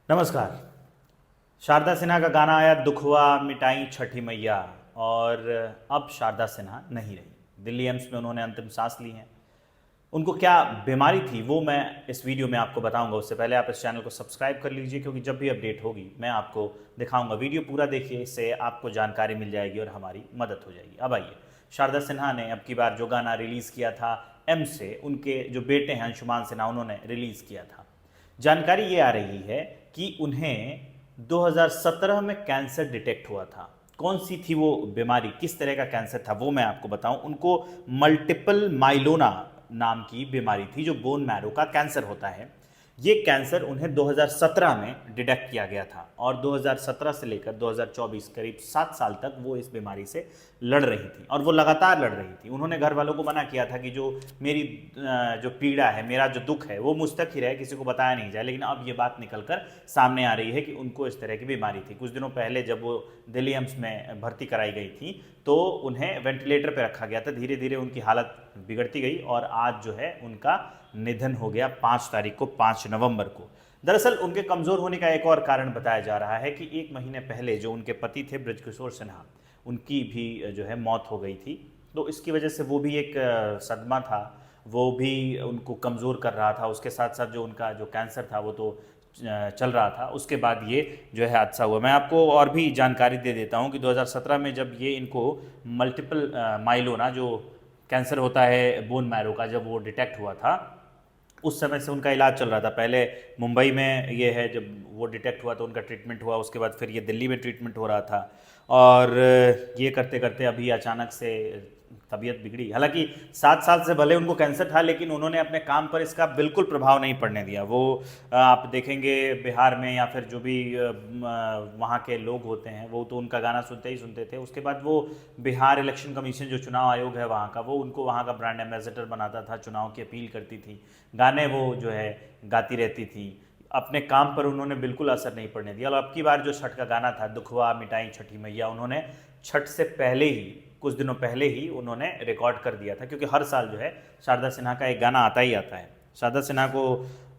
नमस्कार। शारदा सिन्हा का गाना आया दुख हुआ मिटाई छठी मैया, और अब शारदा सिन्हा नहीं रही। दिल्ली एम्स में उन्होंने अंतिम सांस ली है। उनको क्या बीमारी थी वो मैं इस वीडियो में आपको बताऊंगा। उससे पहले आप इस चैनल को सब्सक्राइब कर लीजिए, क्योंकि जब भी अपडेट होगी मैं आपको दिखाऊंगा। वीडियो पूरा देखिए, इससे आपको जानकारी मिल जाएगी और हमारी मदद हो जाएगी। अब आइए, शारदा सिन्हा ने अब की बार जो गाना रिलीज़ किया था एम्स से, उनके जो बेटे हैं अंशुमान सिन्हा, उन्होंने रिलीज़ किया था। जानकारी ये आ रही है कि उन्हें 2017 में कैंसर डिटेक्ट हुआ था। कौन सी थी वो बीमारी, किस तरह का कैंसर था, वो मैं आपको बताऊं। उनको मल्टीपल माइलोना नाम की बीमारी थी, जो बोन मैरो का कैंसर होता है। ये कैंसर उन्हें 2017 में डिटेक्ट किया गया था, और 2017 से लेकर 2024 करीब 7 साल तक वो इस बीमारी से लड़ रही थी, और वो लगातार लड़ रही थी। उन्होंने घर वालों को मना किया था कि जो मेरी जो पीड़ा है, मेरा जो दुख है, वो मुझ तक ही रहे, किसी को बताया नहीं जाए। लेकिन अब ये बात निकल कर सामने आ रही है कि उनको इस तरह की बीमारी थी। कुछ दिनों पहले जब वो दिल्ली एम्स में भर्ती कराई गई थी, तो उन्हें वेंटिलेटर पर रखा गया था। धीरे धीरे उनकी हालत बिगड़ती गई, और आज जो है उनका निधन हो गया 5 तारीख को, 5 नवंबर को। दरअसल उनके कमज़ोर होने का एक और कारण बताया जा रहा है कि 1 महीने पहले जो उनके पति थे बृजकिशोर सिन्हा, उनकी भी जो है मौत हो गई थी। तो इसकी वजह से वो भी एक सदमा था, वो भी उनको कमज़ोर कर रहा था। उसके साथ साथ जो उनका जो कैंसर था वो तो चल रहा था। उसके बाद ये जो है हादसा हुआ। मैं आपको और भी जानकारी दे देता हूँ कि 2017 में जब ये इनको मल्टीपल माइलोना, जो कैंसर होता है बोन मैरो का, जब वो डिटेक्ट हुआ था, उस समय से उनका इलाज चल रहा था। पहले मुंबई में ये है, जब वो डिटेक्ट हुआ तो उनका ट्रीटमेंट हुआ। उसके बाद फिर ये दिल्ली में ट्रीटमेंट हो रहा था, और ये करते करते अभी अचानक से तबीयत बिगड़ी। हालांकि 7 साल से भले उनको कैंसर था, लेकिन उन्होंने अपने काम पर इसका बिल्कुल प्रभाव नहीं पड़ने दिया। वो आप देखेंगे बिहार में या फिर जो भी वहाँ के लोग होते हैं, वो तो उनका गाना सुनते ही सुनते थे। उसके बाद वो बिहार इलेक्शन कमीशन, जो चुनाव आयोग है वहाँ का, वो उनको वहाँ का ब्रांड एम्बेसडर बनाता था, चुनाव की अपील करती थी, गाने वो जो है गाती रहती थी। अपने काम पर उन्होंने बिल्कुल असर नहीं पड़ने दिया। और अब की बार जो छठ का गाना था दुखवा मिटाई छठी मैया, उन्होंने छठ से पहले ही, कुछ दिनों पहले ही उन्होंने रिकॉर्ड कर दिया था। क्योंकि हर साल जो है शारदा सिन्हा का एक गाना आता ही आता है। शारदा सिन्हा को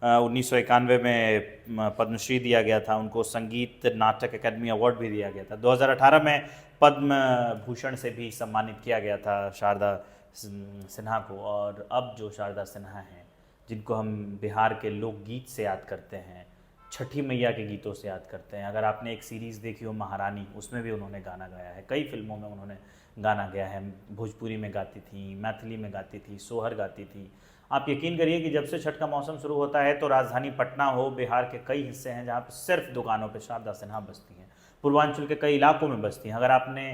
1991 में पद्मश्री दिया गया था, उनको संगीत नाटक अकेडमी अवार्ड भी दिया गया था। 2018 में पद्म भूषण से भी सम्मानित किया गया था शारदा सिन्हा को। और अब जो शारदा सिन्हा हैं, जिनको हम बिहार के लोकगीत से याद करते हैं, छठी मैया के गीतों से याद करते हैं। अगर आपने एक सीरीज़ देखी हो महारानी, उसमें भी उन्होंने गाना गाया है। कई फिल्मों में उन्होंने गाना गाया है। भोजपुरी में गाती थी, मैथिली में गाती थी, सोहर गाती थी। आप यकीन करिए कि जब से छठ का मौसम शुरू होता है, तो राजधानी पटना हो, बिहार के कई हिस्से हैं जहाँ पर सिर्फ दुकानों पर शारदा सिन्हा बजती हैं। पूर्वांचल के कई इलाकों में बजती हैं। अगर आपने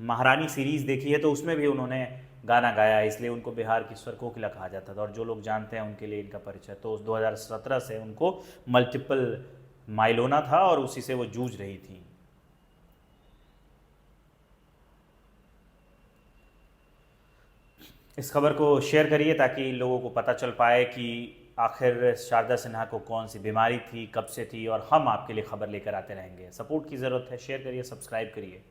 महारानी सीरीज़ देखी है, तो उसमें भी उन्होंने गाना गाया है, इसलिए उनको बिहार की स्वर कोकिला कहा जाता था। और जो लोग जानते हैं उनके लिए इनका परिचय। तो 2017 से उनको मल्टीपल माइलोना था, और उसी से वो जूझ रही थी। इस खबर को शेयर करिए ताकि लोगों को पता चल पाए कि आखिर शारदा सिन्हा को कौन सी बीमारी थी, कब से थी, और हम आपके लिए खबर लेकर आते रहेंगे। सपोर्ट की ज़रूरत है। शेयर करिए, सब्सक्राइब करिए।